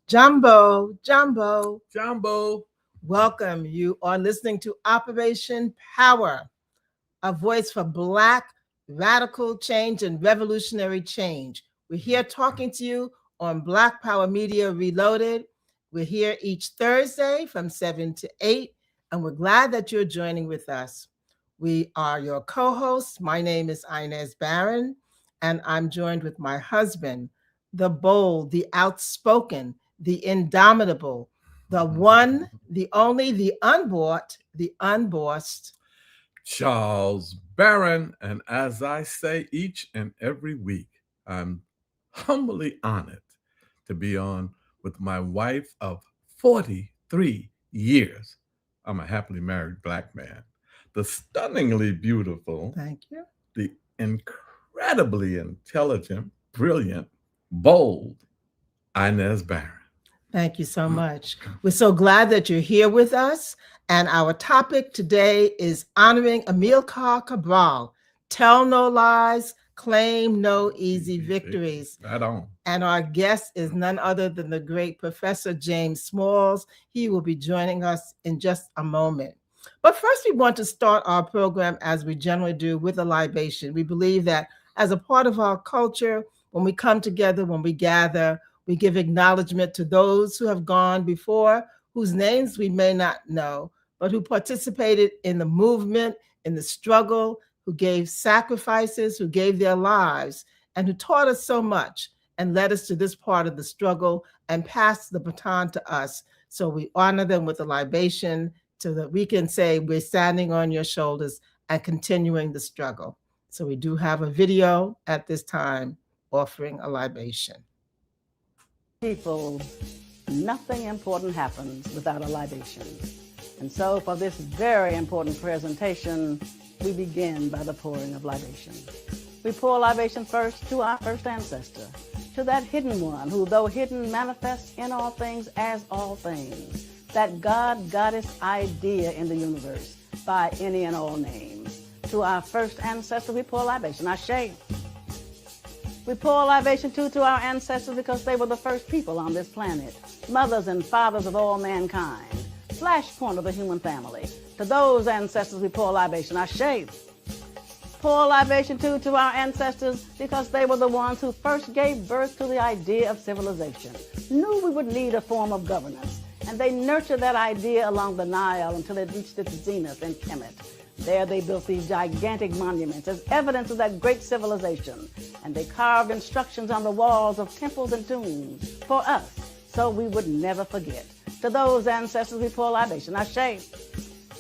Jumbo, Jumbo, Jumbo. welcome. You are listening to Operation Power, a voice for Black radical change and revolutionary change. We're here talking to you on Black Power Media Reloaded. We're here each Thursday from 7 to 8, and we're glad that you're joining with us. We are your co hosts. My name is Inez Barron, and I'm joined with my husband, the bold, the outspoken, the indomitable, the one, the only, the unbought, the unbossed, Charles Barron. And as I say each and every week, I'm humbly honored to be on with my wife of 43 years. I'm a happily married Black man. The stunningly beautiful, thank you, the incredibly intelligent, brilliant, bold Inez Barron. thank you so much. We're so glad that you're here with us. And our topic today is honoring Amilcar Cabral. Tell no lies, claim no easy victories. Right on. And our guest is none other than the great Professor James Smalls. He will be joining us in just a moment. But first, we want to start our program as we generally do with a libation. We believe that as a part of our culture, when we come together, when we gather, we give acknowledgement to those who have gone before, whose names we may not know, but who participated in the movement, in the struggle, who gave sacrifices, who gave their lives, and who taught us so much and led us to this part of the struggle and passed the baton to us. So we honor them with a libation so that we can say we're standing on your shoulders and continuing the struggle. So we do have a video at this time offering a libation. People, nothing important happens without a libation. And so for this very important presentation, we begin by the pouring of libation. We pour libation first to our first ancestor, to that hidden one who, though hidden, manifests in all things as all things, that God-goddess idea in the universe by any and all names. To our first ancestor, we pour libation. Ashe. We pour libation too to our ancestors because they were the first people on this planet, mothers and fathers of all mankind, flashpoint of the human family. To those ancestors, we pour libation. Ashe. Pour libation too to our ancestors because they were the ones who first gave birth to the idea of civilization, knew we would need a form of governance, and they nurtured that idea along the Nile until it reached its zenith in Kemet. There they built these gigantic monuments as evidence of that great civilization, and they carved instructions on the walls of temples and tombs for us, so we would never forget. To those ancestors, we pour libation. Ashe.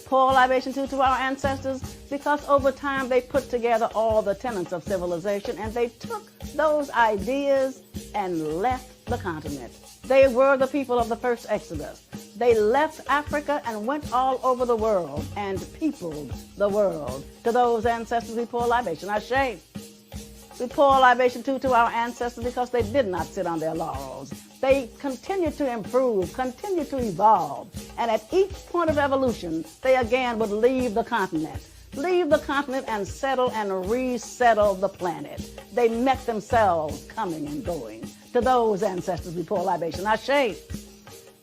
Pour libation too to our ancestors because over time they put together all the tenets of civilization and they took those ideas and left the continent. They were the people of the first Exodus. They left Africa and went all over the world and peopled the world. To those ancestors, we pour libation. Ashe. We pour libation too to our ancestors because they did not sit on their laurels. They continued to improve, continued to evolve, and at each point of evolution, they again would leave the continent and settle and resettle the planet. They met themselves coming and going. To those ancestors, we pour libation. Ashe.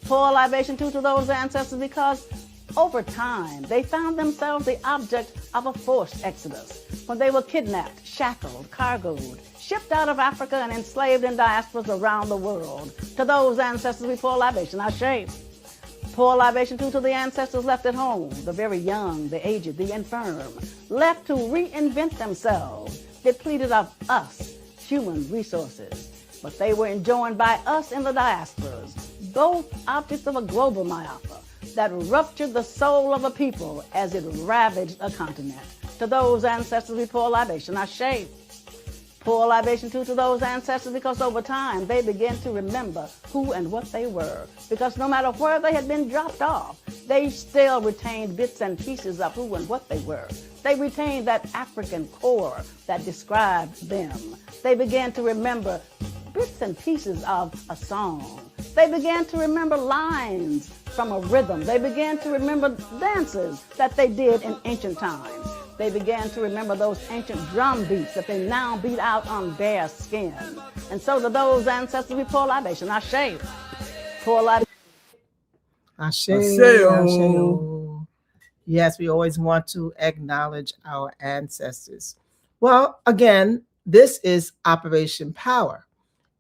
Pour libation too to those ancestors because over time, they found themselves the object of a forced exodus. When they were kidnapped, shackled, cargoed, shipped out of Africa and enslaved in diasporas around the world. To those ancestors, we pour libation. Ashe. Pour libation too to the ancestors left at home, the very young, the aged, the infirm, left to reinvent themselves, depleted of us, human resources. But they were enjoined by us in the diasporas, both objects of a global myopia that ruptured the soul of a people as it ravaged a continent. To those ancestors, we pour libation. Ashe. Pour libation too to those ancestors because over time they began to remember who and what they were. Because no matter where they had been dropped off, they still retained bits and pieces of who and what they were. They retained that African core that described them. They began to remember bits and pieces of a song. They began to remember lines from a rhythm. They began to remember dances that they did in ancient times. They began to remember those ancient drum beats that they now beat out on bare skin. And so to those ancestors, we pour libation. Ashe. Poor libation. Ashe, Aseo. Ashe. Yes, we always want to acknowledge our ancestors. Well, again, this is Operation Power,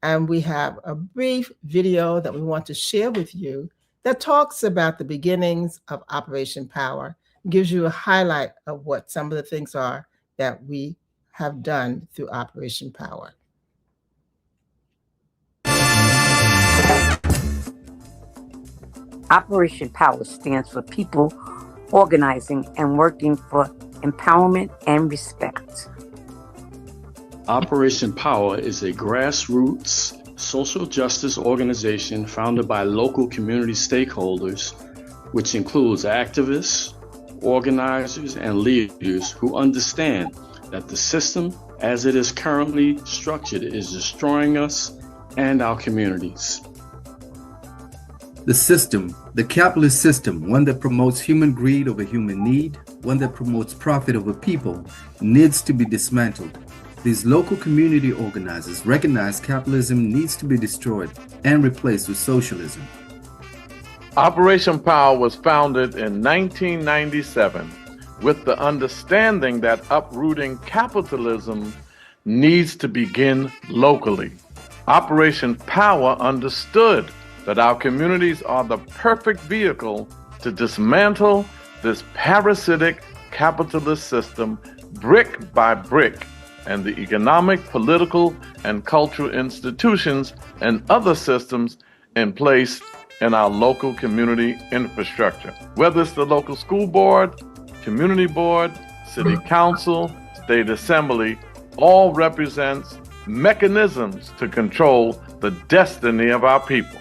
and we have a brief video that we want to share with you that talks about the beginnings of Operation Power, gives you a highlight of what some of the things are that we have done through Operation Power. Operation Power stands for people organizing and working for empowerment and respect. Operation Power is a grassroots social justice organization founded by local community stakeholders, which includes activists, organizers, and leaders who understand that the system as it is currently structured is destroying us and our communities. The system, the capitalist system, one that promotes human greed over human need, one that promotes profit over people, needs to be dismantled. These local community organizers recognize capitalism needs to be destroyed and replaced with socialism. Operation Power was founded in 1997 with the understanding that uprooting capitalism needs to begin locally. Operation Power understood that our communities are the perfect vehicle to dismantle this parasitic capitalist system brick by brick, and the economic, political, and cultural institutions and other systems in place in our local community infrastructure. Whether it's the local school board, community board, city council, state assembly, all represents mechanisms to control the destiny of our people.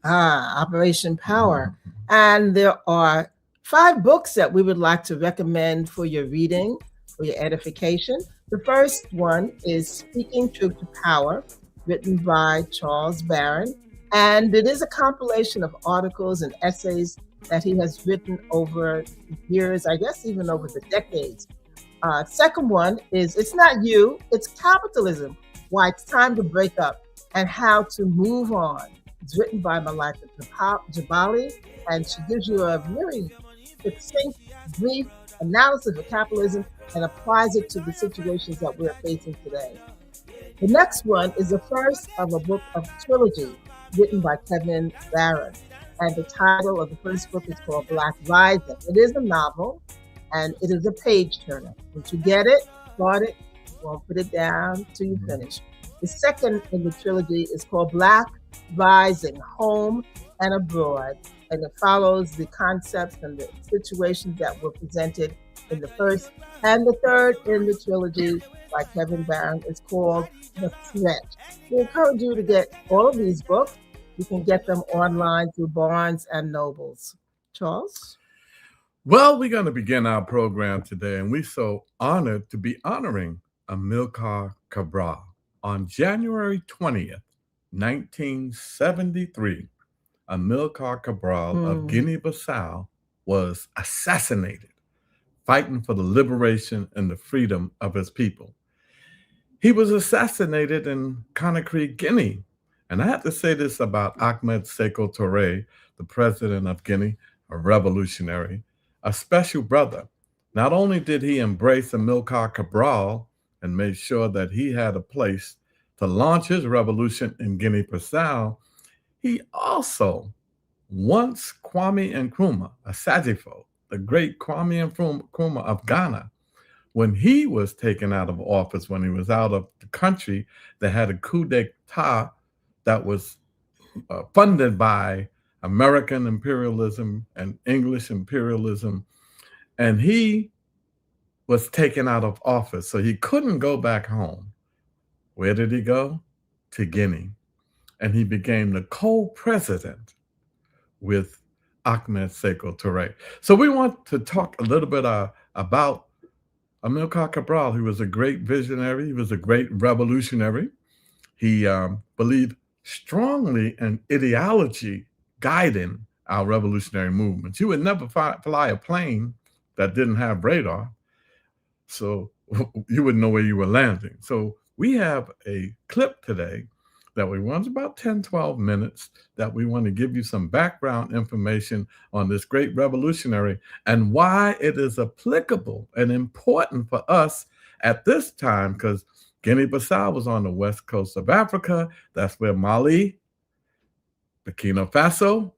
Operation Power. And there are 5 books that we would like to recommend for your reading, for your edification. The first one is Speaking Truth to Power, written by Charles Barron. And it is a compilation of articles and essays that he has written over years, I guess even over the decades. Second one is It's Not You, It's Capitalism, Why It's Time to Break Up and How to Move On. It's written by Malika Jabali, and she gives you a very succinct, brief analysis of capitalism and applies it to the situations that we're facing today. The next one is the first of a book of trilogy written by Kevin Barron. And the title of the first book is called Black Rising. It is a novel, and it is a page turner. Once you get it, start it, won't put it down till you finish. The second in the trilogy is called Black Rising, Home and Abroad, and it follows the concepts and the situations that were presented in the first. And the third in the trilogy by Kevin Barron is called The Threat. We encourage you to get all of these books. You can get them online through Barnes and Nobles. Charles? Well, we're going to begin our program today, and we're so honored to be honoring Amilcar Cabral. On January 20th, 1973, Amilcar Cabral of Guinea-Bissau was assassinated, fighting for the liberation and the freedom of his people. He was assassinated in Conakry, Guinea. And I have to say this about Ahmed Sékou Touré, the president of Guinea, a revolutionary, a special brother. Not only did he embrace Amilcar Cabral and make sure that he had a place to launch his revolution in Guinea-Bissau, he also, once Kwame Nkrumah, Asajifo, the great Kwame Nkrumah of Ghana, when he was taken out of office, when he was out of the country, they had a coup d'etat that was funded by American imperialism and English imperialism. And he was taken out of office, so he couldn't go back home. Where did he go? To Guinea. And he became the co-president with Ahmed Sékou Touré. So we want to talk a little bit about Amilcar Cabral. He was a great visionary. He was a great revolutionary. He believed strongly in ideology guiding our revolutionary movements. You would never fly a plane that didn't have radar, so you wouldn't know where you were landing. So we have a clip today that we want, about 10, 12 minutes, that we want to give you some background information on this great revolutionary and why it is applicable and important for us at this time, because Guinea-Bissau was on the west coast of Africa. That's where Mali, Burkina Faso,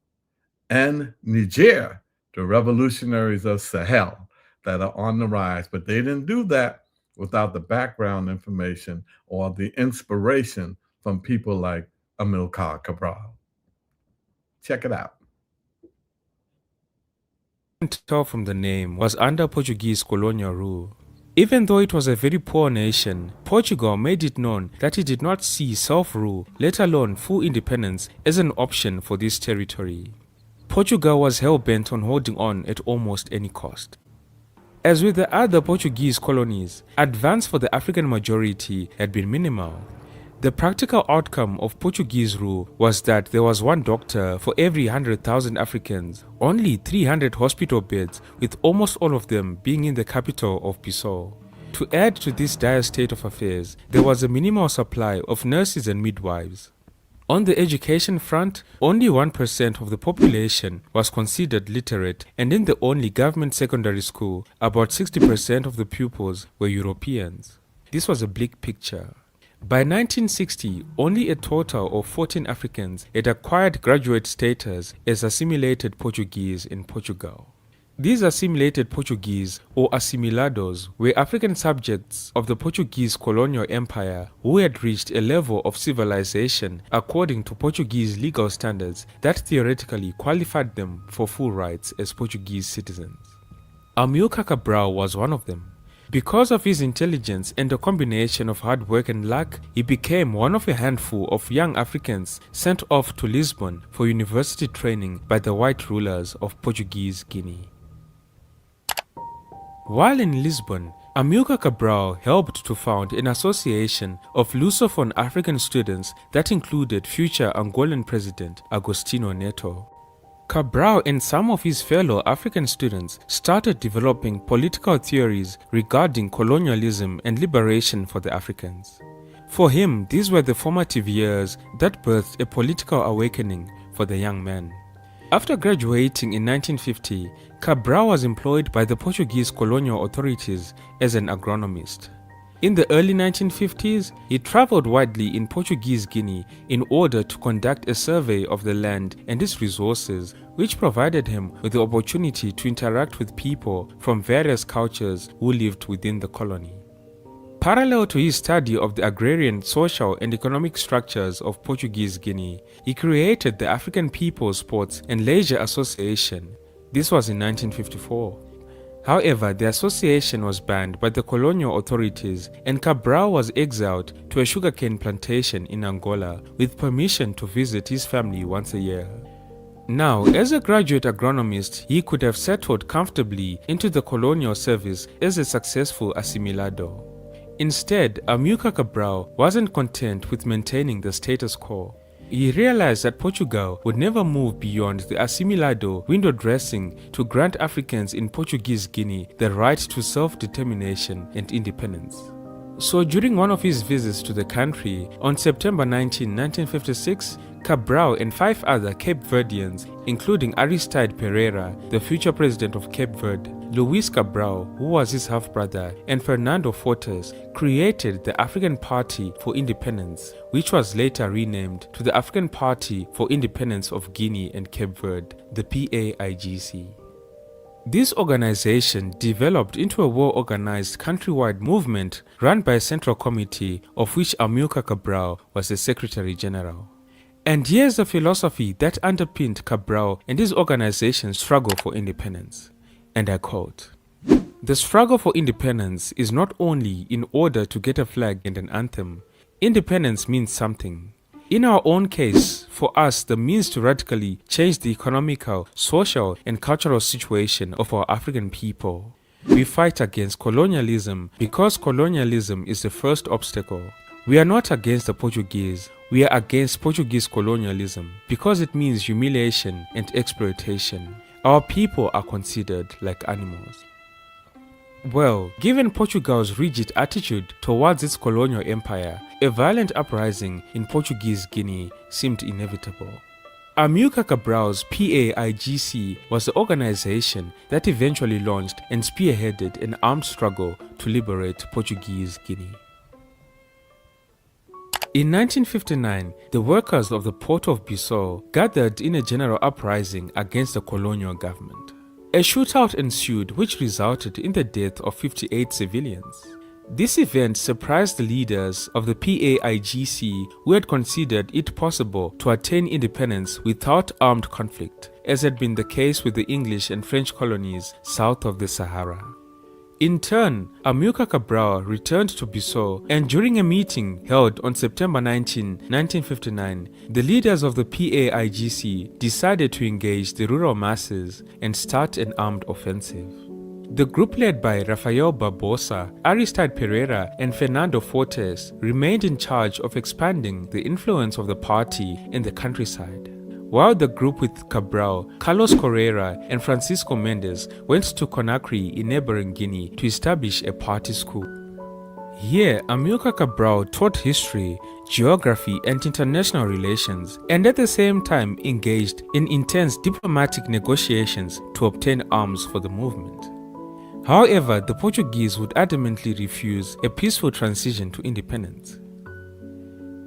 and Niger, the revolutionaries of Sahel that are on the rise. But they didn't do that without the background information or the inspiration from people like Amilcar Cabral. Check it out. Tell from the name was under Portuguese colonial rule. Even though it was a very poor nation, Portugal made it known that it did not see self-rule, let alone full independence, as an option for this territory. Portugal was hell-bent on holding on at almost any cost. As with the other Portuguese colonies, advance for the African majority had been minimal. The practical outcome of Portuguese rule was that there was one doctor for every 100,000 Africans, only 300 hospital beds, with almost all of them being in the capital of Bissau. To add to this dire state of affairs, there was a minimal supply of nurses and midwives. On the education front, only 1% of the population was considered literate, and in the only government secondary school, about 60% of the pupils were Europeans. This was a bleak picture. By 1960, only a total of 14 Africans had acquired graduate status as assimilated Portuguese in Portugal. These assimilated Portuguese, or assimilados, were African subjects of the Portuguese colonial empire who had reached a level of civilization according to Portuguese legal standards that theoretically qualified them for full rights as Portuguese citizens. Amilcar Cabral was one of them. Because of his intelligence and a combination of hard work and luck, he became one of a handful of young Africans sent off to Lisbon for university training by the white rulers of Portuguese Guinea. While in Lisbon, Amilcar Cabral helped to found an association of Lusophone African students that included future Angolan President Agostinho Neto. Cabral and some of his fellow African students started developing political theories regarding colonialism and liberation for the Africans. For him, these were the formative years that birthed a political awakening for the young man. After graduating in 1950, Cabral was employed by the Portuguese colonial authorities as an agronomist. In the early 1950s, he traveled widely in Portuguese Guinea in order to conduct a survey of the land and its resources, which provided him with the opportunity to interact with people from various cultures who lived within the colony. Parallel to his study of the agrarian, social, and economic structures of Portuguese Guinea, he created the African People's Sports and Leisure Association. This was in 1954. However, the association was banned by the colonial authorities and Cabral was exiled to a sugarcane plantation in Angola with permission to visit his family once a year. Now, as a graduate agronomist, he could have settled comfortably into the colonial service as a successful assimilado. Instead, Amilcar Cabral wasn't content with maintaining the status quo. He realized that Portugal would never move beyond the assimilado window dressing to grant Africans in Portuguese Guinea the right to self-determination and independence. So during one of his visits to the country, on September 19, 1956, Cabral and 5 other Cape Verdeans, including Aristide Pereira, the future president of Cape Verde, Luis Cabral, who was his half-brother, and Fernando Fortes, created the African Party for Independence, which was later renamed to the African Party for Independence of Guinea and Cape Verde, the PAIGC. This organization developed into a well-organized countrywide movement run by a central committee of which Amilcar Cabral was the Secretary General. And here's the philosophy that underpinned Cabral and his organization's struggle for independence. And I quote, "The struggle for independence is not only in order to get a flag and an anthem. Independence means something. In our own case, for us, the means to radically change the economical, social, and cultural situation of our African people. We fight against colonialism because colonialism is the first obstacle. We are not against the Portuguese, we are against Portuguese colonialism because it means humiliation and exploitation. Our people are considered like animals." Well, given Portugal's rigid attitude towards its colonial empire, a violent uprising in Portuguese Guinea seemed inevitable. Amilcar Cabral's PAIGC was the organization that eventually launched and spearheaded an armed struggle to liberate Portuguese Guinea. In 1959, the workers of the port of Bissau gathered in a general uprising against the colonial government. A shootout ensued which resulted in the death of 58 civilians. This event surprised the leaders of the PAIGC, who had considered it possible to attain independence without armed conflict, as had been the case with the English and French colonies south of the Sahara. In turn, Amilcar Cabral returned to Bissau, and during a meeting held on September 19, 1959, the leaders of the PAIGC decided to engage the rural masses and start an armed offensive. The group led by Rafael Barbosa, Aristide Pereira, and Fernando Fortes remained in charge of expanding the influence of the party in the countryside, while the group with Cabral, Carlos Correia, and Francisco Mendes went to Conakry in neighboring Guinea to establish a party school. Here, Amilcar Cabral taught history, geography, and international relations, and at the same time engaged in intense diplomatic negotiations to obtain arms for the movement. However, the Portuguese would adamantly refuse a peaceful transition to independence.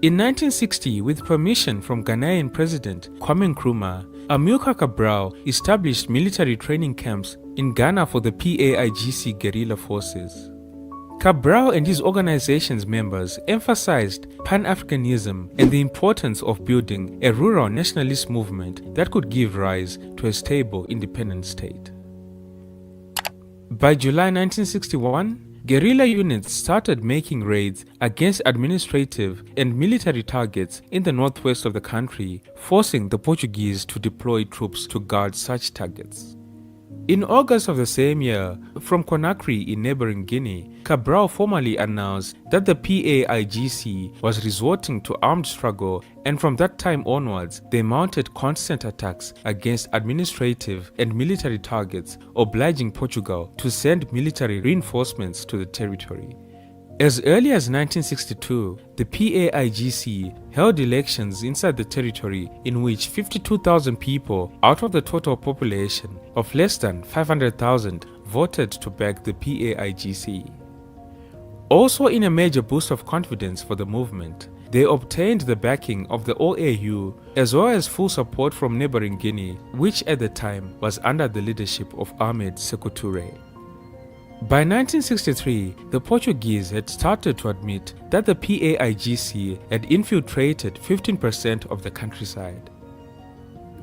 In 1960, with permission from Ghanaian President Kwame Nkrumah, Amilcar Cabral established military training camps in Ghana for the PAIGC guerrilla forces. Cabral and his organization's members emphasized Pan-Africanism and the importance of building a rural nationalist movement that could give rise to a stable independent state. By July 1961, guerrilla units started making raids against administrative and military targets in the northwest of the country, forcing the Portuguese to deploy troops to guard such targets. In August of the same year, from Conakry in neighboring Guinea, Cabral formally announced that the PAIGC was resorting to armed struggle, and from that time onwards, they mounted constant attacks against administrative and military targets, obliging Portugal to send military reinforcements to the territory. As early as 1962, the PAIGC held elections inside the territory in which 52,000 people out of the total population of less than 500,000 voted to back the PAIGC. Also, in a major boost of confidence for the movement, they obtained the backing of the OAU as well as full support from neighboring Guinea, which at the time was under the leadership of Ahmed Sékou Touré. By 1963, the Portuguese had started to admit that the PAIGC had infiltrated 15% of the countryside.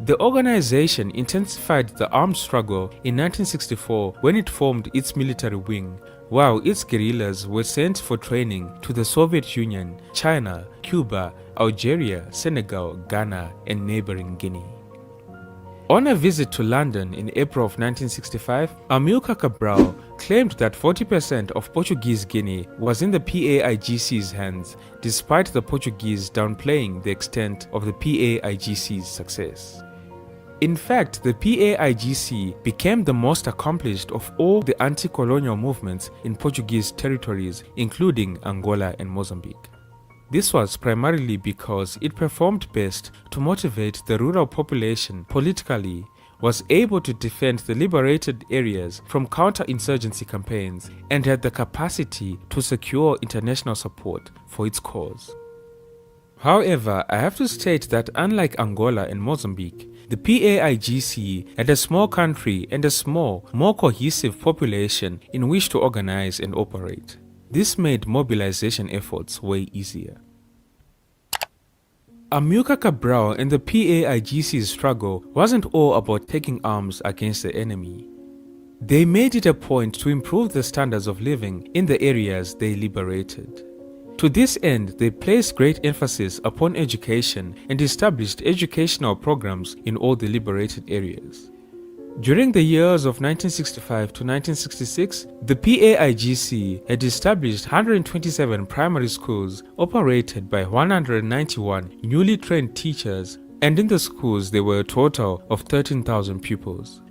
The organization intensified the armed struggle in 1964 when it formed its military wing, while its guerrillas were sent for training to the Soviet Union, China, Cuba, Algeria, Senegal, Ghana, and neighboring Guinea. On a visit to London in April of 1965, Amilcar Cabral claimed that 40% of Portuguese Guinea was in the PAIGC's hands, despite the Portuguese downplaying the extent of the PAIGC's success. In fact, the PAIGC became the most accomplished of all the anti-colonial movements in Portuguese territories, including Angola and Mozambique. This was primarily because it performed best to motivate the rural population politically, was able to defend the liberated areas from counter-insurgency campaigns, and had the capacity to secure international support for its cause. However, I have to state that unlike Angola and Mozambique, the PAIGC had a small country and a small, more cohesive population in which to organize and operate. This made mobilization efforts way easier. Amilcar Cabral and the PAIGC's struggle wasn't all about taking arms against the enemy. They made it a point to improve the standards of living in the areas they liberated. To this end, they placed great emphasis upon education and established educational programs in all the liberated areas. During the years of 1965 to 1966, the PAIGC had established 127 primary schools operated by 191 newly trained teachers, and in the schools there were a total of 13,000 pupils.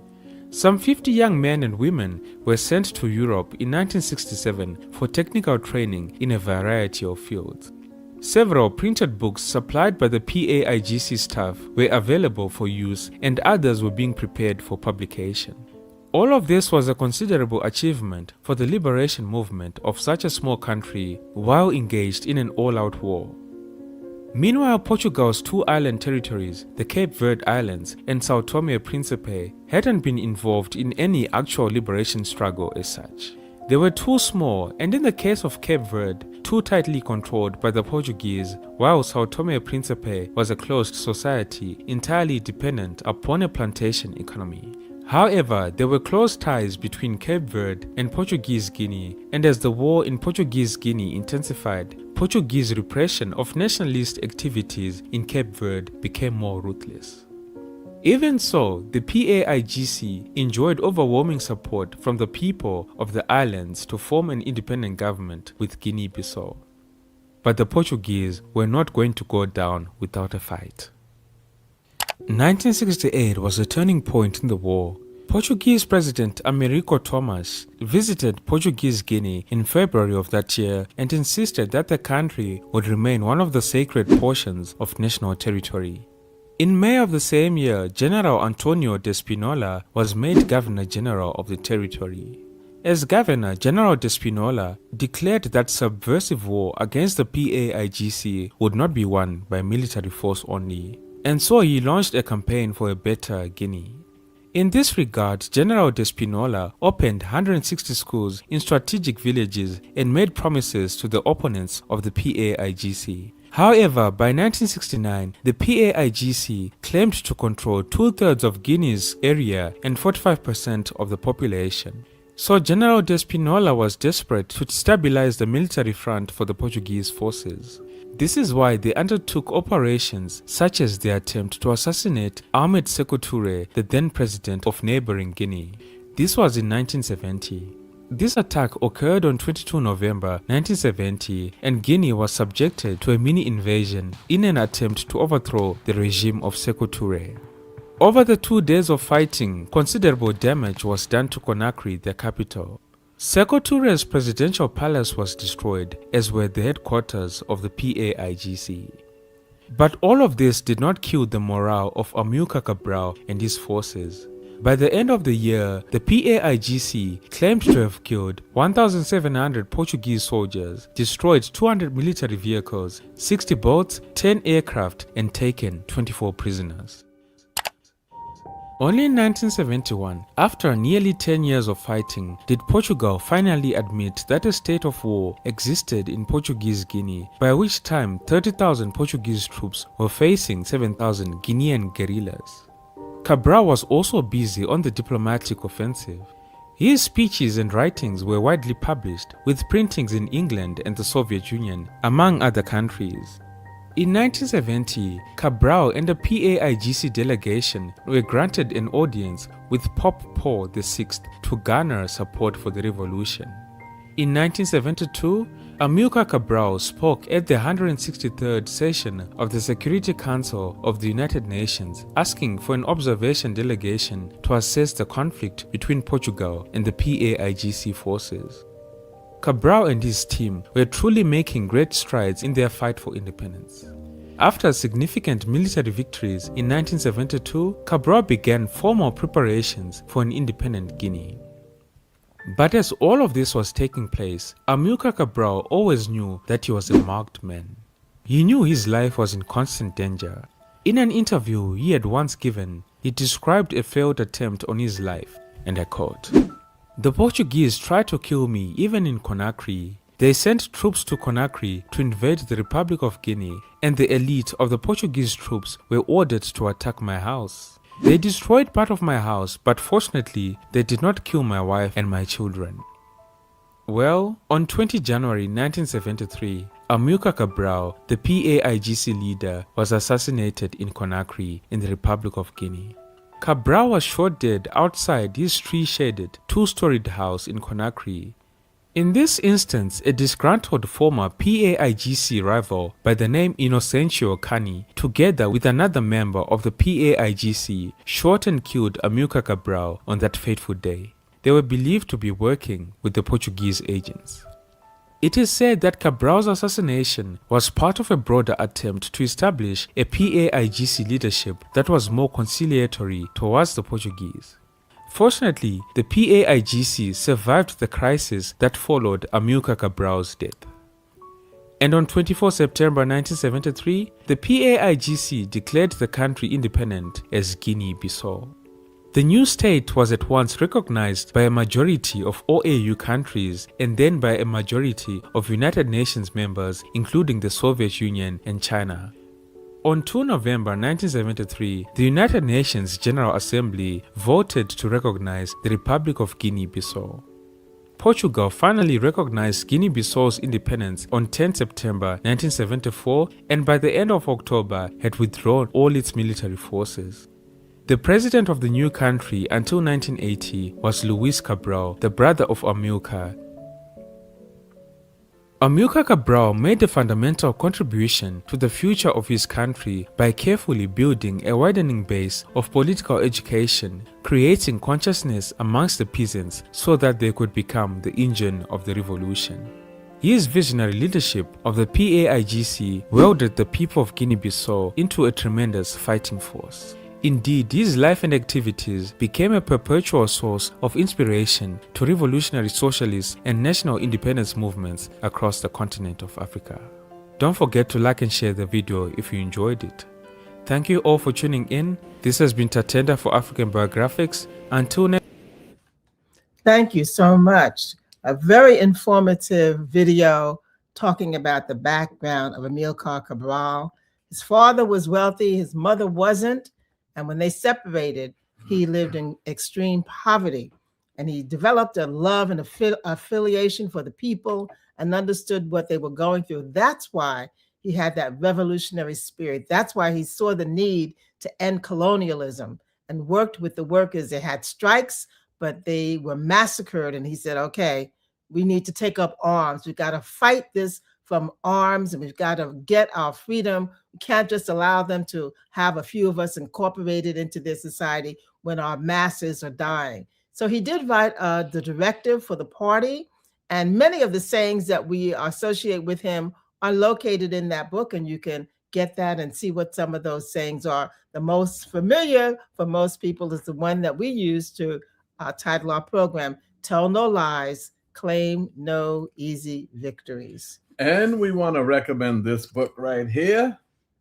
Some 50 young men and women were sent to Europe in 1967 for technical training in a variety of fields. Several printed books supplied by the PAIGC staff were available for use, and others were being prepared for publication. All of this was a considerable achievement for the liberation movement of such a small country while engaged in an all-out war. Meanwhile, Portugal's two island territories, the Cape Verde Islands and São Tomé and Príncipe, hadn't been involved in any actual liberation struggle as such. They were too small, and in the case of Cape Verde, too tightly controlled by the Portuguese, while São Tomé and Príncipe was a closed society entirely dependent upon a plantation economy. However, there were close ties between Cape Verde and Portuguese Guinea, and as the war in Portuguese Guinea intensified, Portuguese repression of nationalist activities in Cape Verde became more ruthless. Even so, the PAIGC enjoyed overwhelming support from the people of the islands to form an independent government with Guinea-Bissau. But the Portuguese were not going to go down without a fight. 1968 was a turning point in the war. Portuguese President Amilcar Cabral visited Portuguese Guinea in February of that year and insisted that the country would remain one of the sacred portions of national territory. In May of the same year, General Antonio de Spinola was made Governor General of the territory. As governor, General de Spinola declared that subversive war against the PAIGC would not be won by military force only, and so he launched a campaign for a better Guinea. In this regard, General de Spinola opened 160 schools in strategic villages and made promises to the opponents of the PAIGC. However, by 1969, the PAIGC claimed to control 2/3 of Guinea's area and 45% of the population. So General de Spinola was desperate to stabilize the military front for the Portuguese forces. This is why they undertook operations such as the attempt to assassinate Ahmed Sékou Touré, the then president of neighboring Guinea. This was in 1970. This attack occurred on 22 November 1970, and Guinea was subjected to a mini-invasion in an attempt to overthrow the regime of Sékou Touré. Over the 2 days of fighting, considerable damage was done to Conakry, the capital. Sékou Touré's presidential palace was destroyed, as were the headquarters of the PAIGC. But all of this did not kill the morale of Amilcar Cabral and his forces. By the end of the year, the PAIGC claimed to have killed 1,700 Portuguese soldiers, destroyed 200 military vehicles, 60 boats, 10 aircraft, and taken 24 prisoners. Only in 1971, after nearly 10 years of fighting, did Portugal finally admit that a state of war existed in Portuguese Guinea, by which time 30,000 Portuguese troops were facing 7,000 Guinean guerrillas. Cabral was also busy on the diplomatic offensive. His speeches and writings were widely published, with printings in England and the Soviet Union, among other countries. In 1970, Cabral and the PAIGC delegation were granted an audience with Pope Paul VI to garner support for the revolution. In 1972, Amilcar Cabral spoke at the 163rd session of the Security Council of the United Nations, asking for an observation delegation to assess the conflict between Portugal and the PAIGC forces. Cabral and his team were truly making great strides in their fight for independence. After significant military victories in 1972, Cabral began formal preparations for an independent Guinea. But as all of this was taking place, Amilcar Cabral always knew that he was a marked man. He knew his life was in constant danger. In an interview he had once given, he described a failed attempt on his life, and I quote, "The Portuguese tried to kill me even in Conakry. They sent troops to Conakry to invade the Republic of Guinea, and the elite of the Portuguese troops were ordered to attack my house. They destroyed part of my house, but fortunately, they did not kill my wife and my children." Well, on 20 January 1973, Amilcar Cabral, the PAIGC leader, was assassinated in Conakry in the Republic of Guinea. Cabral was shot dead outside his tree-shaded, two-storied house in Conakry. In this instance, a disgruntled former PAIGC rival by the name Inocencio Cani, together with another member of the PAIGC, shot and killed Amilcar Cabral on that fateful day. They were believed to be working with the Portuguese agents. It is said that Cabral's assassination was part of a broader attempt to establish a PAIGC leadership that was more conciliatory towards the Portuguese. Fortunately, the PAIGC survived the crisis that followed Amilcar Cabral's death. And on 24 September 1973, the PAIGC declared the country independent as Guinea-Bissau. The new state was at once recognized by a majority of OAU countries and then by a majority of United Nations members, including the Soviet Union and China. On 2 November 1973, the United Nations General Assembly voted to recognize the Republic of Guinea-Bissau. Portugal finally recognized Guinea-Bissau's independence on 10 September 1974 and by the end of October had withdrawn all its military forces. The president of the new country until 1980 was Luis Cabral, the brother of Amilcar. Amilcar Cabral made a fundamental contribution to the future of his country by carefully building a widening base of political education, creating consciousness amongst the peasants so that they could become the engine of the revolution. His visionary leadership of the PAIGC welded the people of Guinea-Bissau into a tremendous fighting force. Indeed, his life and activities became a perpetual source of inspiration to revolutionary socialist and national independence movements across the continent of Africa. Don't forget to like and share the video if you enjoyed it. Thank you all for tuning in. This has been Tatenda for African Biographics. Until next. Thank you so much. A very informative video talking about the background of Amilcar Cabral. His father was wealthy, his mother wasn't. And when they separated, he lived in extreme poverty. And he developed a love and affiliation for the people and understood what they were going through. That's why he had that revolutionary spirit. That's why he saw the need to end colonialism and worked with the workers. They had strikes, but they were massacred. And he said, okay, we need to take up arms. We got to fight this from arms, and we've got to get our freedom. We can't just allow them to have a few of us incorporated into their society when our masses are dying. So he did write the directive for the party, and many of the sayings that we associate with him are located in that book, and you can get that and see what some of those sayings are. The most familiar for most people is the one that we use to title our program, Tell No Lies, Claim No Easy Victories. And we want to recommend this book right here.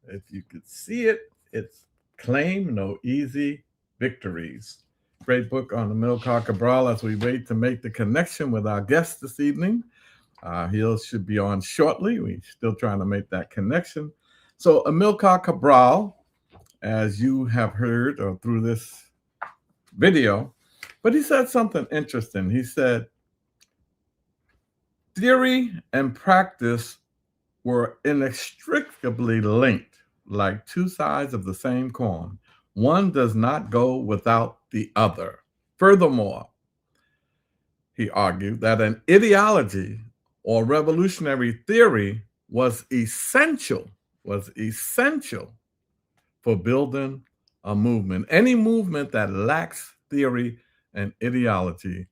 If you could see it, it's Claim No Easy Victories. Great book on Amilcar Cabral as we wait to make the connection with our guest this evening. He should be on shortly. We're still trying to make that connection. So Amilcar Cabral, as you have heard or through this video, but he said something interesting. He said, theory and practice were inextricably linked, like two sides of the same coin. One does not go without the other. Furthermore, he argued that an ideology or revolutionary theory was essential for building a movement. Any movement that lacks theory and ideology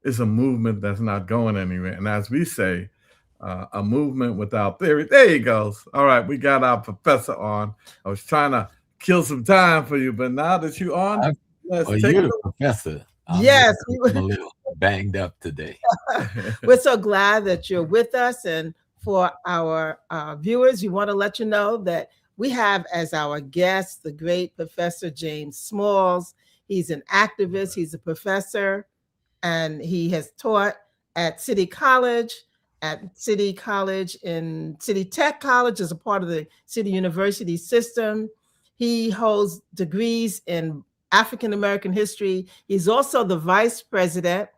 is a movement that's not going anywhere. And as we say, a movement without theory. There he goes. All right, we got our professor on. I was trying to kill some time for you, but now that you're on, let's take you're the professor. Yes. I'm a little banged up today. We're so glad that you're with us. And for our viewers, we want to let you know that we have as our guest the great Professor James Smalls. He's an activist, he's a professor, and he has taught at City College in City Tech College as a part of the City University system. He holds degrees in African American history. He's also the vice president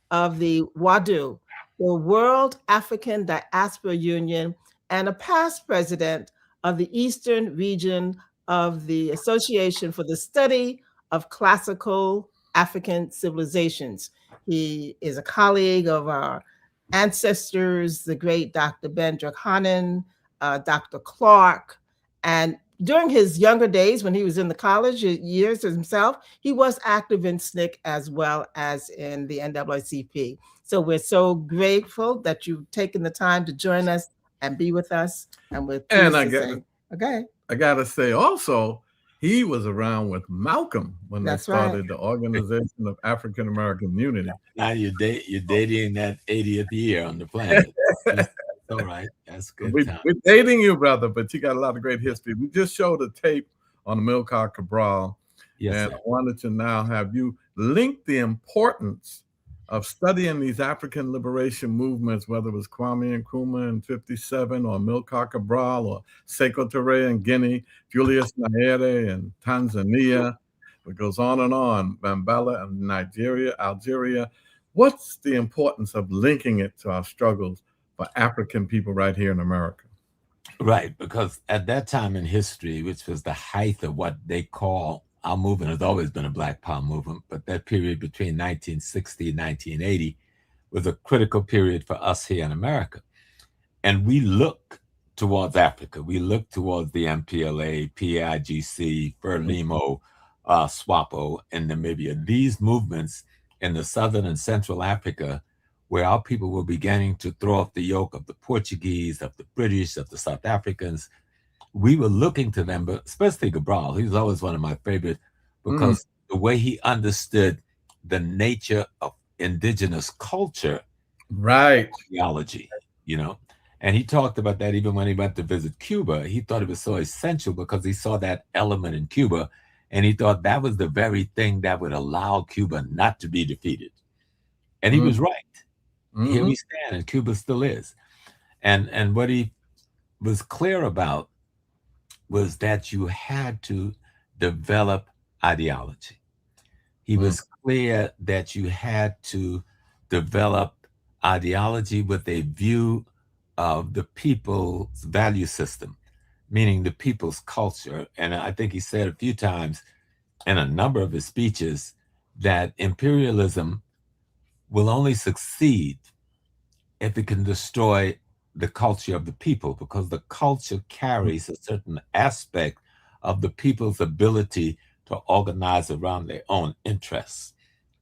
of the WADU, the World African Diaspora Union, and a past president of the Eastern Region of the Association for the Study of Classical African Civilizations. He is a colleague of our ancestors, the great Dr. Bendrick Hannon, Dr. Clark. And during his younger days, when he was in the college years himself, he was active in SNCC as well as in the NAACP. So we're so grateful that you've taken the time to join us and be with us. And we're pleased to say, okay. I gotta say also, he was around with Malcolm when they That's right. started the Organization of African American Unity. Now you're dating that 80th year on the planet. That's all right. That's good time. We're dating you, brother, but you got a lot of great history. We just showed a tape on Amilcar Cabral, Yes, and sir. I wanted to now have you link the importance of studying these African liberation movements, whether it was Kwame Nkrumah in 57 or Amilcar Cabral or Sekou Touré in Guinea, Julius Nyerere in Tanzania. It goes on and on. Bambala in Nigeria, Algeria. What's the importance of linking it to our struggles for African people right here in America? Right, because at that time in history, which was the height of what they call our movement, has always been a Black Power movement, but that period between 1960 and 1980 was a critical period for us here in America. And we look towards Africa. We look towards the MPLA, PAIGC, Frelimo, SWAPO, and Namibia. These movements in the Southern and Central Africa, where our people were beginning to throw off the yoke of the Portuguese, of the British, of the South Africans. We were looking to them, but especially Cabral. He was always one of my favorite because the way he understood the nature of indigenous culture, right, theology, and he talked about that even when he went to visit Cuba. He thought it was so essential because he saw that element in Cuba, and he thought that was the very thing that would allow Cuba not to be defeated. And he was right. Here we stand, and Cuba still is. And what he was clear about was that you had to develop ideology. He was clear that you had to develop ideology with a view of the people's value system, meaning the people's culture. And I think he said a few times in a number of his speeches that imperialism will only succeed if it can destroy the culture of the people, because the culture carries a certain aspect of the people's ability to organize around their own interests.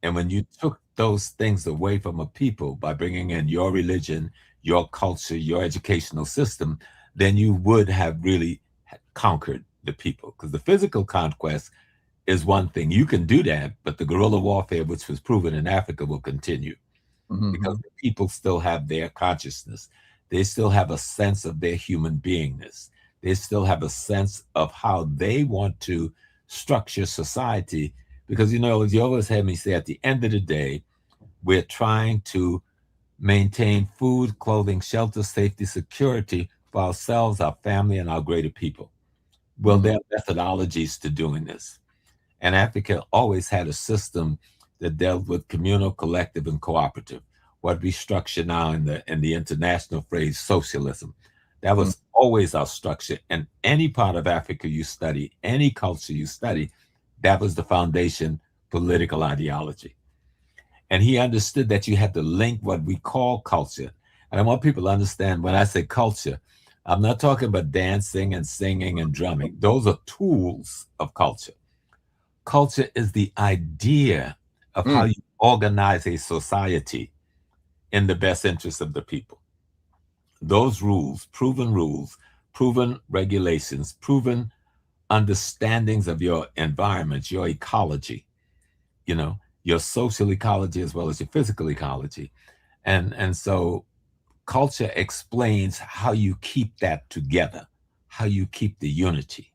And when you took those things away from a people by bringing in your religion, your culture, your educational system, then you would have really conquered the people. Because the physical conquest is one thing. You can do that, but the guerrilla warfare, which was proven in Africa, will continue. Because the people still have their consciousness. They still have a sense of their human beingness. They still have a sense of how they want to structure society. Because, as you always had me say, at the end of the day, we're trying to maintain food, clothing, shelter, safety, security for ourselves, our family, and our greater people. Well, there are methodologies to doing this. And Africa always had a system that dealt with communal, collective, and cooperative. What we structure now in the international phrase socialism. That was always our structure. And any part of Africa you study, any culture you study, that was the foundation political ideology. And he understood that you had to link what we call culture. And I want people to understand when I say culture, I'm not talking about dancing and singing and drumming. Those are tools of culture. Culture is the idea of how you organize a society in the best interest of the people. Those rules, proven regulations, proven understandings of your environment, your ecology, your social ecology as well as your physical ecology. And so culture explains how you keep that together, how you keep the unity.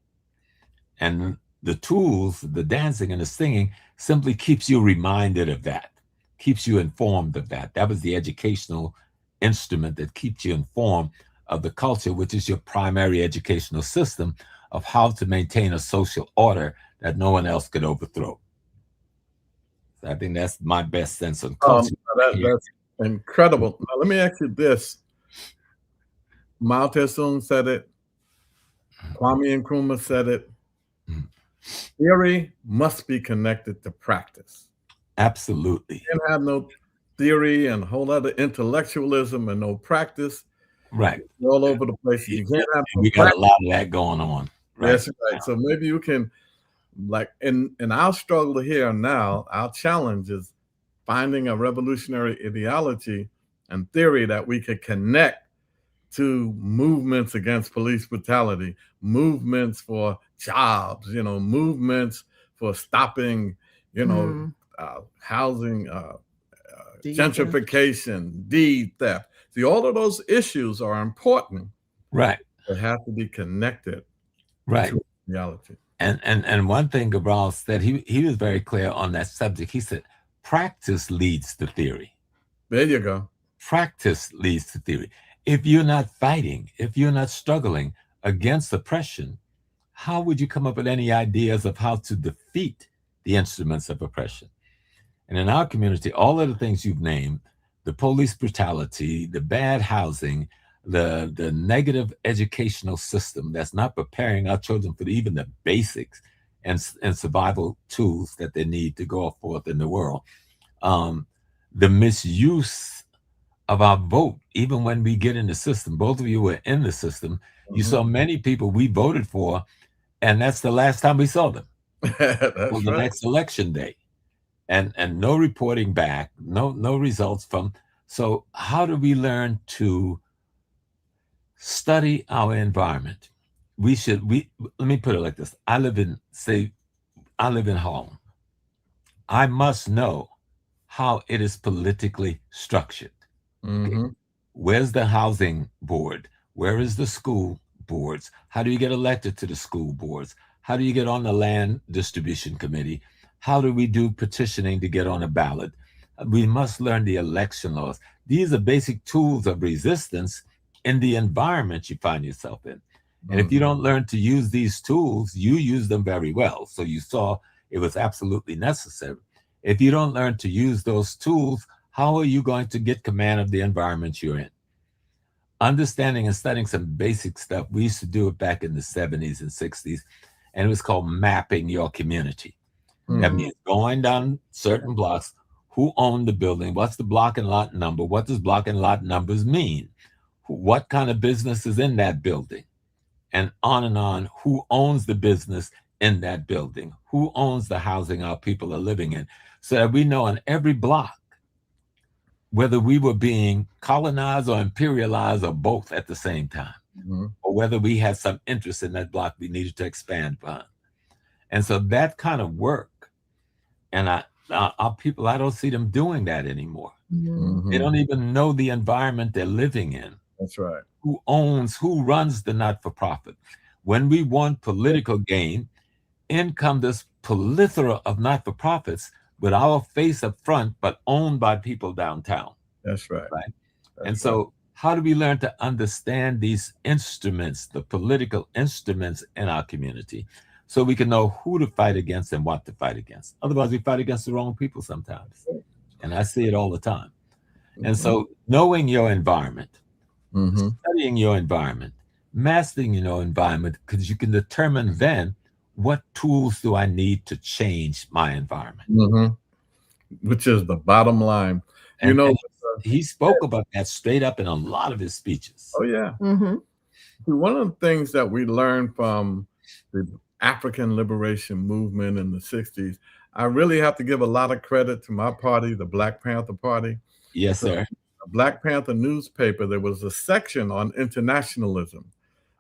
And the tools, the dancing and the singing, simply keeps you reminded of that, keeps you informed of that. That was the educational instrument that keeps you informed of the culture, which is your primary educational system of how to maintain a social order that no one else could overthrow. So I think that's my best sense of culture. That's incredible. Now, let me ask you this. Mao Tse-tung said it. Kwame Nkrumah said it. Theory must be connected to practice. Absolutely. You can't have no theory and a whole other intellectualism and no practice. Right. You're all over the place. You can't have no We got practice. a lot of that going on. Right. Yes, right. So maybe you can, like, in our struggle here and now, our challenge is finding a revolutionary ideology and theory that we could connect to movements against police brutality, movements for jobs, movements for stopping, housing, gentrification, deed theft. See, all of those issues are important. Right. They have to be connected right. to reality. And one thing Cabral said, he was very clear on that subject. He said, practice leads to theory. There you go. Practice leads to theory. If you're not fighting, if you're not struggling against oppression, how would you come up with any ideas of how to defeat the instruments of oppression? And in our community, all of the things you've named, the police brutality, the bad housing, the negative educational system that's not preparing our children for even the basics and survival tools that they need to go forth in the world. The misuse of our vote, even when we get in the system. Both of you were in the system. You saw many people we voted for, and that's the last time we saw them. That's the next election day. And no reporting back, no results from. So how do we learn to study our environment? Let me put it like this. I live in Harlem. I must know how it is politically structured. Mm-hmm. Where's the housing board? Where is the school boards? How do you get elected to the school boards? How do you get on the land distribution committee? How do we do petitioning to get on a ballot? We must learn the election laws. These are basic tools of resistance in the environment you find yourself in. And if you don't learn to use these tools, you use them very well. So you saw it was absolutely necessary. If you don't learn to use those tools, how are you going to get command of the environment you're in? Understanding and studying some basic stuff. We used to do it back in the 70s and 60s, and it was called mapping your community. That means going down certain blocks, who owned the building, what's the block and lot number, what does block and lot numbers mean, what kind of business is in that building, and on, who owns the business in that building, who owns the housing our people are living in, so that we know on every block whether we were being colonized or imperialized or both at the same time, or whether we had some interest in that block we needed to expand upon. And so that kind of work, and our people, I don't see them doing that anymore. They don't even know the environment they're living in. That's right. Who runs the not-for-profit. When we want political gain, in come this plethora of not-for-profits with our face up front, but owned by people downtown. That's right. And so how do we learn to understand these instruments, the political instruments in our community, so we can know who to fight against and what to fight against? Otherwise, we fight against the wrong people sometimes. And I see it all the time. And so knowing your environment, studying your environment, mastering your environment, because you can determine then what tools do I need to change my environment? Which is the bottom line. And he spoke about that straight up in a lot of his speeches. Oh, yeah. One of the things that we learned from the African liberation movement in the 60s, I really have to give a lot of credit to my party, the Black Panther Party. Yes, sir. The Black Panther newspaper, there was a section on internationalism.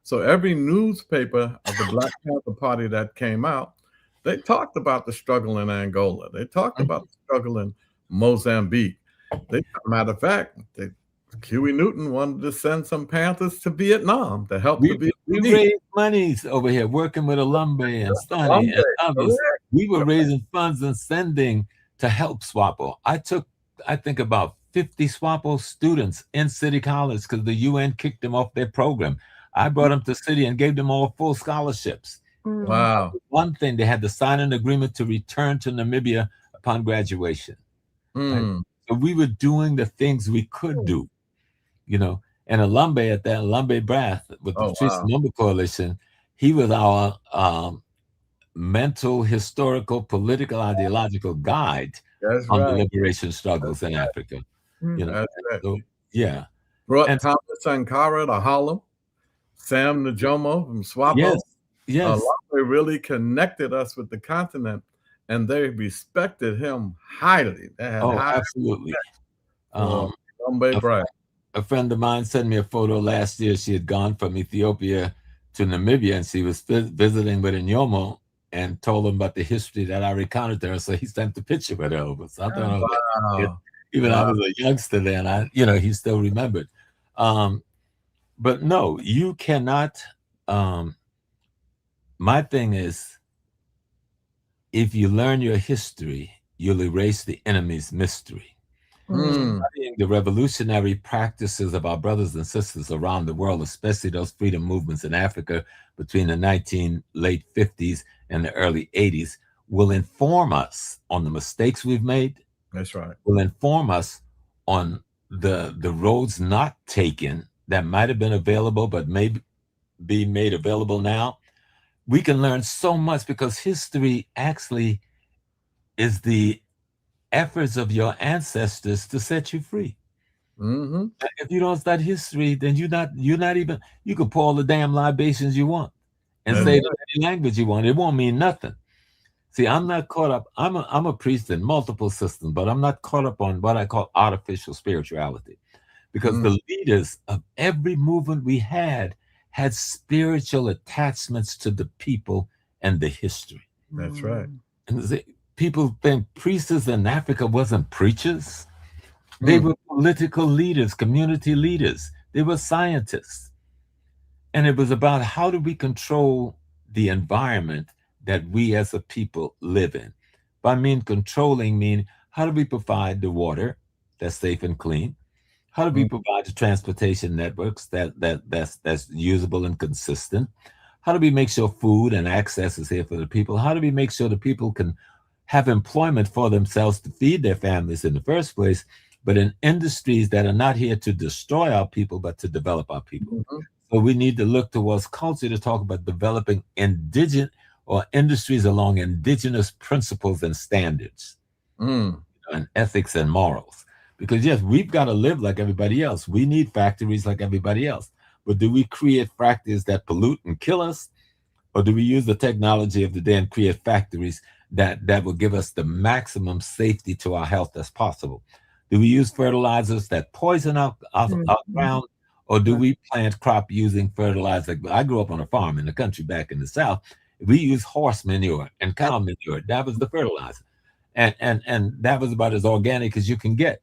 So every newspaper of the Black Panther Party that came out, they talked about the struggle in Angola. They talked about the struggle in Mozambique. Matter of fact, Huey Newton wanted to send some Panthers to Vietnam to help the Vietnamese. We raised monies over here, working with Alumbe and Stoney and others. We were raising funds and sending to help SWAPO. I think about 50 SWAPO students in City College because the UN kicked them off their program. I brought them to City and gave them all full scholarships. Wow. One thing, they had to sign an agreement to return to Namibia upon graduation. Right? So we were doing the things we could do, and Alumbe at that Alumbe Brath with the Patrice Lumumba Coalition, he was our mental, historical, political, ideological guide That's on the right. liberation struggles in Africa. You know, That's right. so yeah, Brought and Thomas Sankara to Harlem, Sam Njomo from SWAPO. yes, yes, They really connected us with the continent, and they respected him highly. They had oh, high absolutely. for Um, Bombay a, Bryant. a friend of mine sent me a photo last year. She had gone from Ethiopia to Namibia, and she was visiting with Nyomo and told him about the history that I recounted to her. So he sent the picture with her over. So I thought, oh, Wow. even I Wow. was a youngster then, he still remembered. Um, but no, you cannot. Um, my thing is, if you learn your history, you'll erase the enemy's mystery. Mm. Studying the revolutionary practices of our brothers and sisters around the world, especially those freedom movements in Africa between the late 50s and the early 80s, will inform us on the mistakes we've made, That's right. will inform us on the roads not taken that might have been available but may be made available now. We can learn so much because history actually is the efforts of your ancestors to set you free. Mm-hmm. If you don't study history, then you're not even, you could pour all the damn libations you want and That's say right. it in any language you want. It won't mean nothing. See, I'm not caught up. I'm a priest in multiple systems, but I'm not caught up on what I call artificial spirituality, because the leaders of every movement we had spiritual attachments to the people and the history. That's right. And people think priests in Africa wasn't preachers. They Mm. were political leaders, community leaders. They were scientists. And it was about how do we control the environment that we as a people live in. By controlling, how do we provide the water that's safe and clean? How do we Mm. provide the transportation networks that's usable and consistent? How do we make sure food and access is here for the people? How do we make sure the people can have employment for themselves to feed their families in the first place, but in industries that are not here to destroy our people, but to develop our people? Mm-hmm. So we need to look towards culture to talk about developing indigenous or industries along indigenous principles and standards, Mm. and ethics and morals. Because yes, we've got to live like everybody else. We need factories like everybody else. But do we create factories that pollute and kill us? Or do we use the technology of the day and create factories that will give us the maximum safety to our health as possible? Do we use fertilizers that poison our ground? Or do we plant crop using fertilizer? I grew up on a farm in the country back in the South. We used horse manure and cow manure. That was the fertilizer. And that was about as organic as you can get.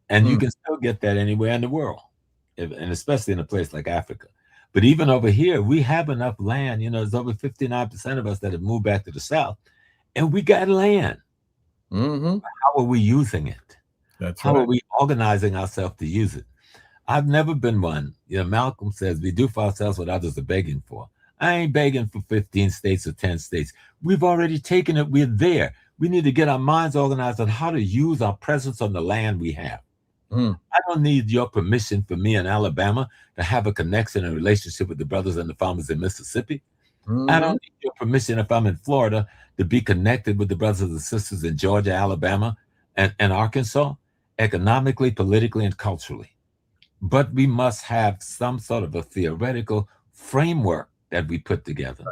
And you Mm. can still get that anywhere in the world, and especially in a place like Africa. But even over here, we have enough land. There's over 59% of us that have moved back to the South, and we got land. Mm-hmm. How are we using it? That's How right. are we organizing ourselves to use it? I've never been one. Malcolm says we do for ourselves what others are begging for. I ain't begging for 15 states or 10 states. We've already taken it. We're there. We need to get our minds organized on how to use our presence on the land we have. Mm. I don't need your permission for me in Alabama to have a connection and relationship with the brothers and the farmers in Mississippi. I Mm-hmm. don't need your permission if I'm in Florida to be connected with the brothers and sisters in Georgia, Alabama, and Arkansas, economically, politically, and culturally. But we must have some sort of a theoretical framework that we put together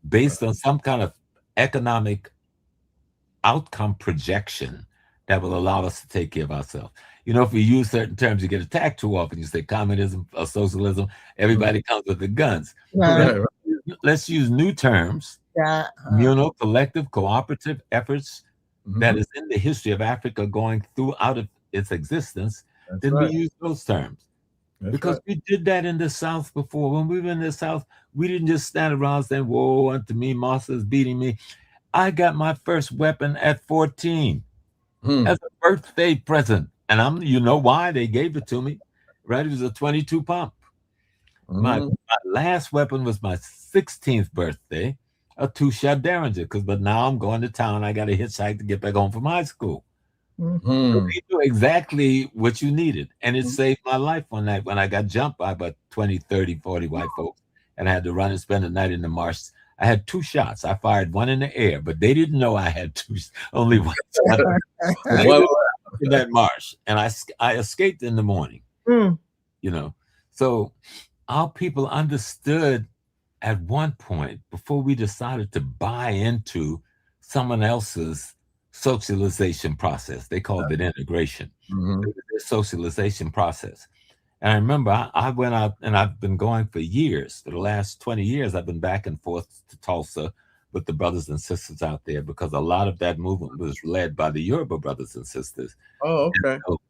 based on some kind of economic outcome projection that will allow us to take care of ourselves. If we use certain terms, you get attacked too often. You say communism or socialism, everybody comes with the guns. Right. Let's use new terms, Yeah. communal, collective, cooperative efforts that Mm-hmm. is in the history of Africa going throughout its existence. That's Then right. we use those terms. That's Because right. we did that in the South before. When we were in the South, we didn't just stand around saying, "Whoa, unto me, Martha is beating me." I got my first weapon at 14 Mm. as a birthday present. And you know why they gave it to me, right? It was a 22 pump. My Mm. last weapon was my 16th birthday, a two-shot Derringer. But now I'm going to town. I got to hitchhike to get back home from high school. So Mm. they knew exactly what you needed. And it saved my life one night when I got jumped by about 20, 30, 40 white folks. And I had to run and spend the night in the marsh. I had 2 shots. I fired one in the air, but they didn't know I had only one shot. In that marsh, and I escaped in the morning. Mm. You know, so our people understood at one point before we decided to buy into someone else's socialization process. They called it integration. Mm-hmm. The socialization process. And I remember I went out, and I've been going for years. For the last 20 years, I've been back and forth to Tulsa with the brothers and sisters out there, because a lot of that movement was led by the Yoruba brothers and sisters. Oh, okay. So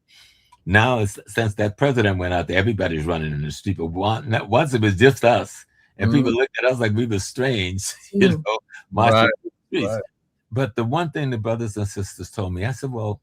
now, since that president went out there, everybody's running in the street. But once it was just us, and people looked at us like we were strange, marching through the streets. Right. But the one thing the brothers and sisters told me, I said, well,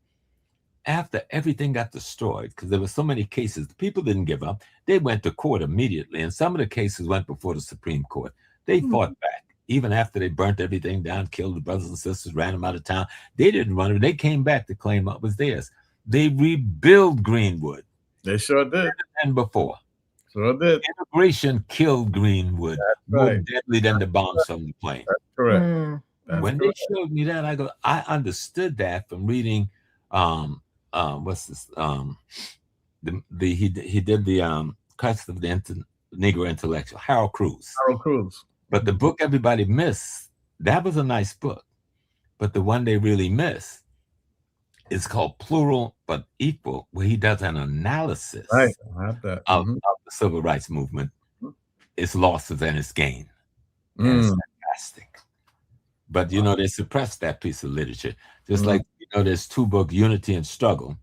after everything got destroyed, because there were so many cases, the people didn't give up. They went to court immediately, and some of the cases went before the Supreme Court. They fought back. Even after they burnt everything down, killed the brothers and sisters, ran them out of town, they didn't run. They came back to claim what was theirs. They rebuilt Greenwood. They sure did. And before. Sure did. Integration killed Greenwood more deadly than the bombs from the plane. That's correct. When they showed me that, I understood that from reading what's this? He did the Quest of the Negro Intellectual, Harold Cruz. Harold Cruz. But the book everybody missed, that was a nice book. But the one they really missed is called Plural but Equal, where he does an analysis I have that. of the civil rights movement, its losses and its gain. And it's fantastic. But, they suppressed that piece of literature. Just like, there's 2 books, Unity and Struggle,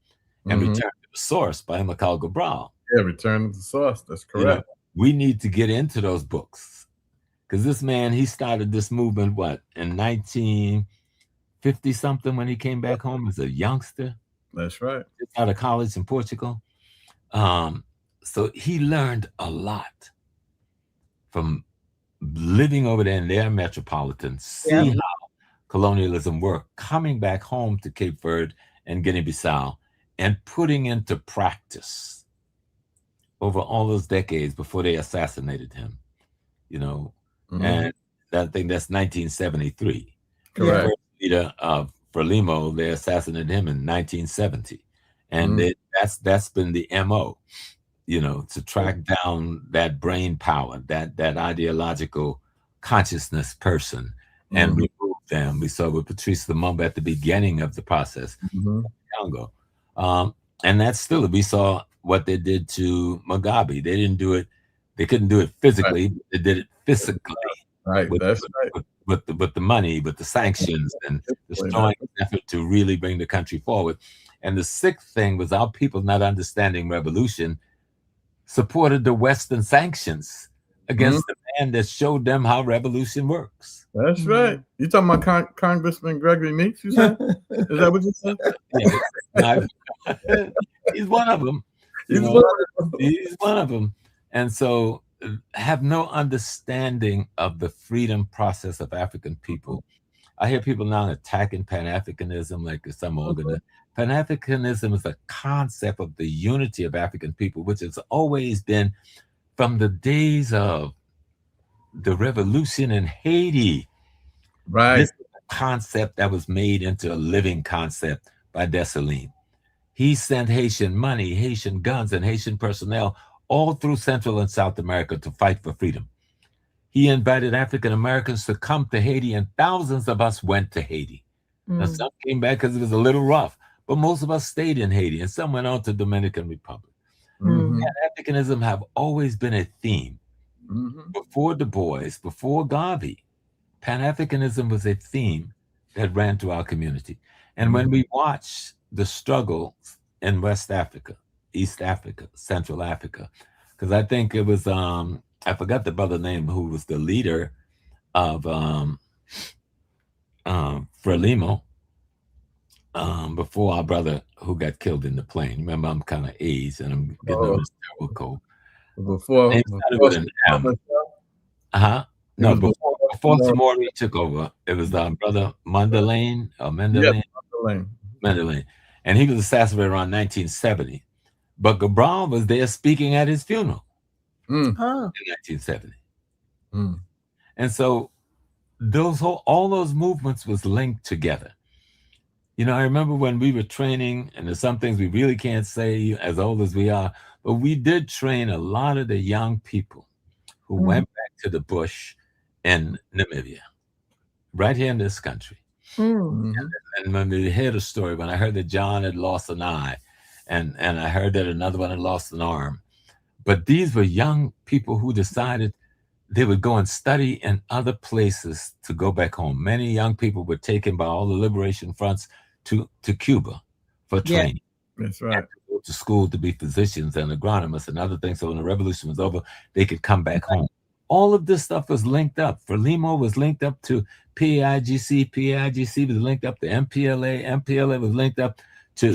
and Return to the Source by Amilcar Cabral. Yeah, Return to the Source. That's correct. We need to get into those books. Because this man, he started this movement, in 1950-something when he came back home as a youngster. That's right. Just out of college in Portugal. So he learned a lot from living over there in their metropolitan, see how colonialism worked, coming back home to Cape Verde and Guinea-Bissau, and putting into practice over all those decades before they assassinated him, and I think that's 1973. Correct. The first leader of Frelimo, they assassinated him in 1970. And that's been the MO, to track down that brain power, that ideological consciousness person, and remove them. We saw with Patrice Lumumba at the beginning of the process, Congo. And that's still, we saw what they did to Mugabe. They didn't do it, they couldn't do it physically, but they did it physically. Right, that's right. With the money, with the sanctions, and destroying the effort to really bring the country forward. And the 6th thing was our people not understanding revolution supported the Western sanctions against the man that showed them how revolution works. That's right. You talking about Congressman Gregory Meeks, you said? Is that what you said? Yeah. He's one of them. He's one of them. And so have no understanding of the freedom process of African people. I hear people now attacking Pan-Africanism like some organ. Pan-Africanism is a concept of the unity of African people, which has always been from the days of the revolution in Haiti. Right. This is a concept that was made into a living concept by Dessalines. He sent Haitian money, Haitian guns, and Haitian personnel all through Central and South America to fight for freedom. He invited African Americans to come to Haiti, and thousands of us went to Haiti. Now, some came back because it was a little rough, but most of us stayed in Haiti, and some went on to Dominican Republic. Pan-Africanism have always been a theme. Before Du Bois, before Garvey, Pan-Africanism was a theme that ran through our community. And when we watch the struggle in West Africa, East Africa, Central Africa, because I think it was, I forgot the brother name who was the leader of Frelimo, before our brother who got killed in the plane. Remember, I'm kind of aged and I'm getting on this terrible cold. Before Samori took over, it was brother Mandelain. And he was assassinated around 1970. But Cabral was there speaking at his funeral in 1970. And so all those movements was linked together. I remember when we were training, and there's some things we really can't say as old as we are, but we did train a lot of the young people who went back to the bush in Namibia, right here in this country. And when we heard a story, when I heard that John had lost an eye, and I heard that another one had lost an arm, but these were young people who decided they would go and study in other places to go back home. Many young people were taken by all the liberation fronts to Cuba for training. That's right. To go to school to be physicians and agronomists and other things. So when the revolution was over, they could come back home. All of this stuff was linked up. Frelimo was linked up to PAIGC. PAIGC was linked up to MPLA. MPLA was linked up to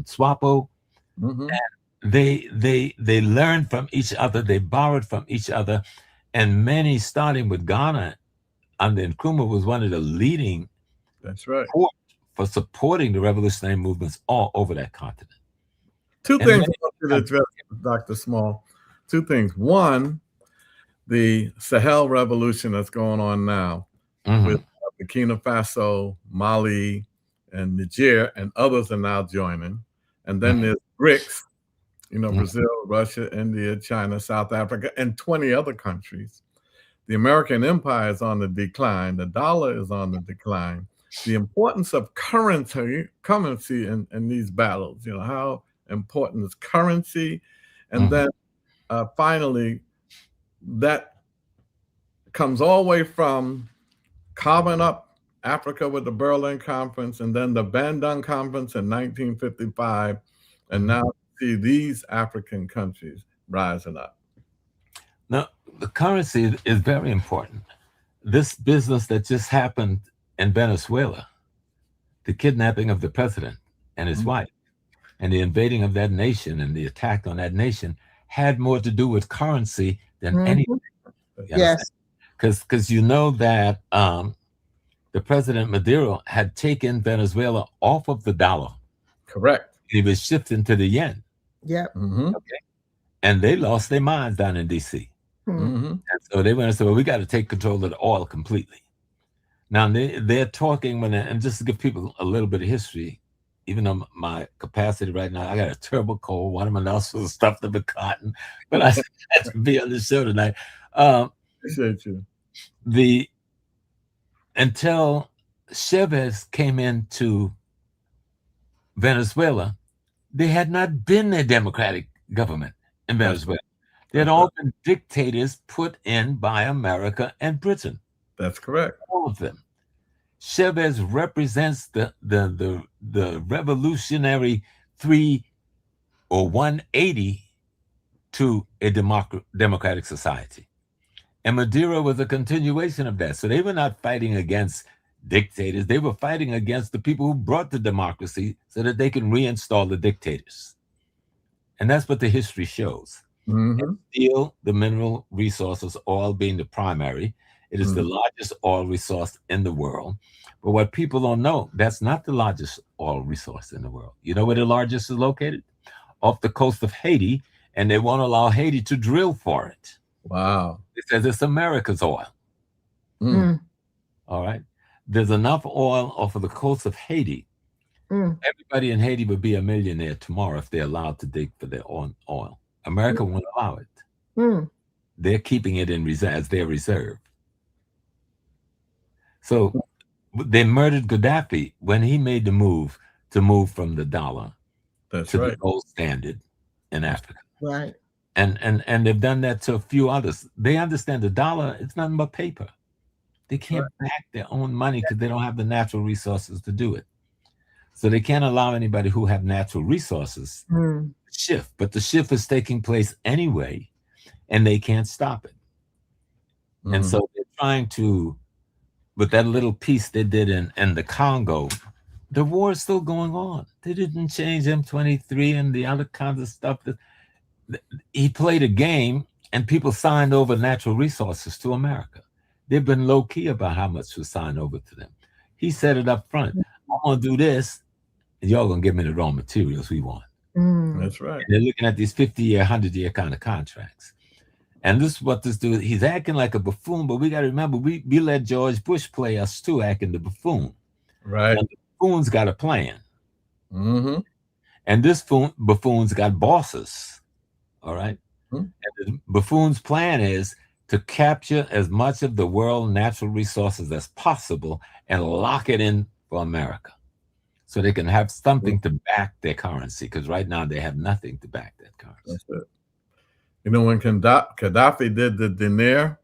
SWAPO. They learned from each other. They borrowed from each other, and many, starting with Ghana, under Nkrumah, was one of the leading. That's right. For supporting the revolutionary movements all over that continent. Two things I want you to address, Dr. Small. Two things. One, the Sahel revolution that's going on now with Burkina Faso, Mali, and Niger, and others are now joining. And then there's BRICS, Brazil, Russia, India, China, South Africa, and 20 other countries. The American empire is on the decline. The dollar is on the decline. The importance of currency in these battles, how important is currency? And then finally, that comes all the way from carving up Africa with the Berlin Conference, and then the Bandung Conference in 1955, and now see these African countries rising up. Now, the currency is very important. This business that just happened in Venezuela, the kidnapping of the president and his wife, and the invading of that nation and the attack on that nation had more to do with currency than anything. Yes. Because that the President Maduro had taken Venezuela off of the dollar. Correct. He was shifting to the yen. Yep. Okay. And they lost their minds down in D.C. And so they went and said, well, we got to take control of the oil completely. Now, they're talking, and just to give people a little bit of history, even though my capacity right now, I got a terrible cold. One of my nostrils stuffed up with cotton, but I had to be on the show tonight. Appreciate you. Until Chavez came into Venezuela, there had not been a democratic government in Venezuela. They had all been dictators put in by America and Britain. That's correct. All of them. Chavez represents the revolutionary 3 or 180 to a democratic society. And Maduro was a continuation of that. So they were not fighting against dictators. They were fighting against the people who brought the democracy so that they can reinstall the dictators. And that's what the history shows. And steel, the mineral resources, oil being the primary. It is the largest oil resource in the world. But what people don't know, that's not the largest oil resource in the world. You know where the largest is located? Off the coast of Haiti, and they won't allow Haiti to drill for it. Wow. It says it's America's oil. All right. There's enough oil off of the coast of Haiti. Everybody in Haiti would be a millionaire tomorrow if they're allowed to dig for their own oil. America won't allow it. They're keeping it as their reserve. So they murdered Gaddafi when he made the move from the dollar to the gold standard in Africa. Right. And they've done that to a few others. They understand the dollar, it's nothing but paper. They can't back their own money because they don't have the natural resources to do it. So they can't allow anybody who have natural resources to shift. But the shift is taking place anyway, and they can't stop it. And so they're trying to, with that little piece they did in the Congo, the war is still going on. They didn't change M23 and the other kinds of stuff. He played a game, and people signed over natural resources to America. They've been low-key about how much was signed over to them. He said it up front. I'm going to do this, and y'all going to give me the raw materials we want. That's right. And they're looking at these 50-year, 100-year kind of contracts. And this is what this dude, he's acting like a buffoon, but we got to remember, we let George Bush play us too, acting the buffoon. Right. Now, the buffoon's got a plan. Mm-hmm. And this buffoon's got bosses. All right. Mm-hmm. And the buffoon's plan is to capture as much of the world natural resources as possible and lock it in for America so they can have something to back their currency, because right now they have nothing to back that currency. That's it. You know, when Gaddafi did the dinar,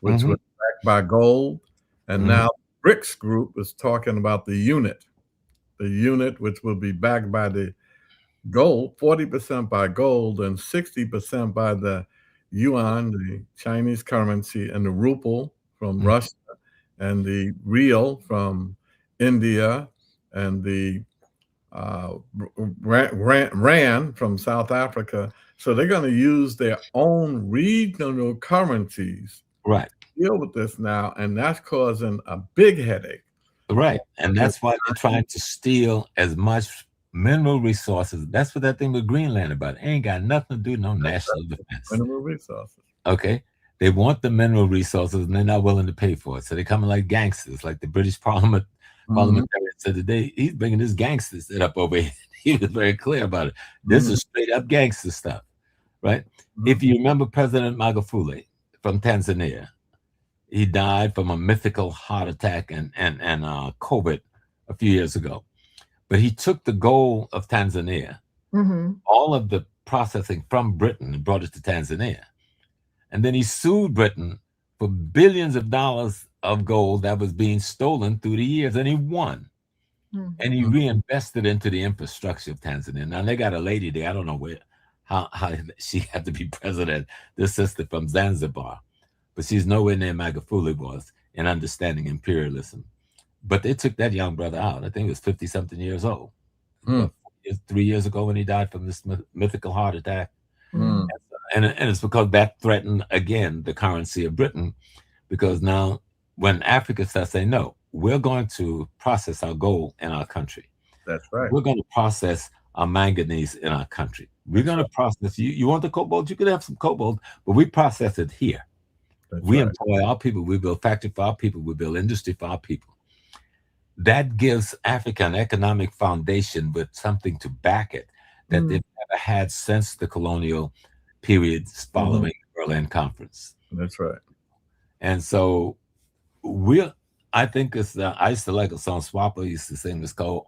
which was backed by gold, and now BRICS group is talking about the unit, which will be backed by the gold, 40% by gold and 60% by the yuan, the Chinese currency, and the ruble from Russia, and the real from India, and the rand from South Africa. So they're going to use their own regional currencies right to deal with this now, and that's causing a big headache. Right, and that's why they're trying to steal as much mineral resources. That's what that thing with Greenland about. It ain't got nothing to do with no national defense. Mineral resources. Okay, they want the mineral resources, and they're not willing to pay for it. So they're coming like gangsters, like the British parliamentarian said today. He's bringing this gangster shit up over here. He was very clear about it. This is straight up gangster stuff, right? If you remember President Magufuli from Tanzania, he died from a mythical heart attack and COVID a few years ago. But he took the gold of Tanzania, all of the processing from Britain, and brought it to Tanzania. And then he sued Britain for billions of dollars of gold that was being stolen through the years, and he won. And he reinvested into the infrastructure of Tanzania. Now they got a lady there. I don't know how she had to be president. This sister from Zanzibar, but she's nowhere near Magufuli was in understanding imperialism. But they took that young brother out. I think he was 50-something years old. 3 years ago when he died from this mythical heart attack. And it's because that threatened, again, the currency of Britain, because now when Africa starts saying, no, we're going to process our gold in our country. That's right. We're going to process our manganese in our country. We're going to process, you want the cobalt, you could have some cobalt, but we process it here. We employ our people. We build factory for our people. We build industry for our people. That gives Africa an economic foundation with something to back it that they've never had since the colonial periods following the Berlin Conference. That's right. And so I think it's, I used to like a song Swapper used to sing, it's called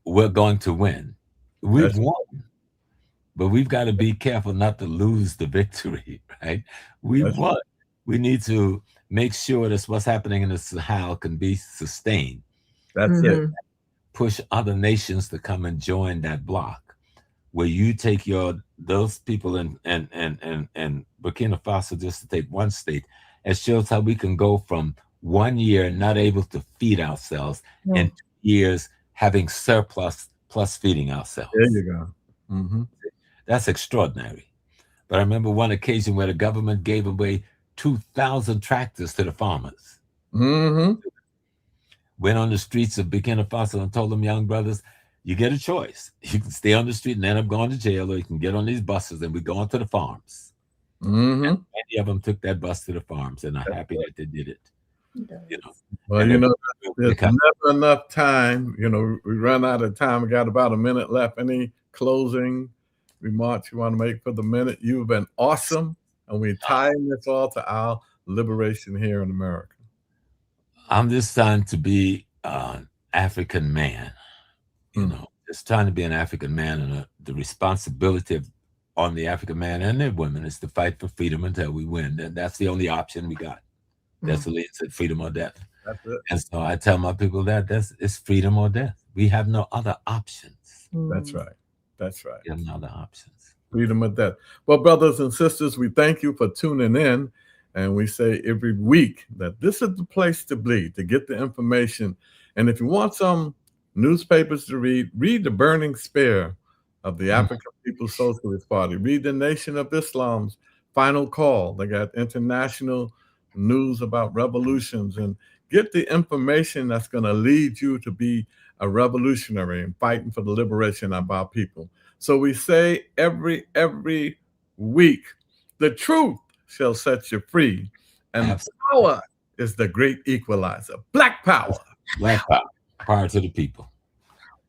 We're Going to Win. We've won, but we've got to be careful not to lose the victory, right? We've won. We need to make sure that what's happening in the Sahel can be sustained. That's it. Push other nations to come and join that block, where you take those people in Burkina Faso, just to take one state. It shows how we can go from 1 year not able to feed ourselves and 2 years having surplus plus feeding ourselves. There you go. That's extraordinary. But I remember one occasion where the government gave away 2,000 tractors to the farmers. Went on the streets of Burkina Faso and told them, young brothers, you get a choice. You can stay on the street and end up going to jail, or you can get on these buses and we go on to the farms. And many of them took that bus to the farms, and I'm happy that they did it. You know, well, you know, there's never enough time. You know, we run out of time. We got about a minute left. Any closing remarks you want to make for the minute? You've been awesome, and we're tying this all to our liberation here in America. I'm just trying to be an African man, you know, just trying to be an African man, and the responsibility on the African man and their women is to fight for freedom until we win. And that's the only option we got. That's what it said, freedom or death. That's it. And so I tell my people that it's freedom or death. We have no other options. That's right. That's right. We have no other options. Freedom or death. Well, brothers and sisters, we thank you for tuning in. And we say every week that this is the place to be, to get the information. And if you want some newspapers to read The Burning Spear of the African People's Socialist Party. Read The Nation of Islam's Final Call. They got international news about revolutions, and get the information that's going to lead you to be a revolutionary and fighting for the liberation of our people. So we say every week, the truth shall set you free. And Absolutely. power is the great equalizer. Black power. Black power. Power to the people.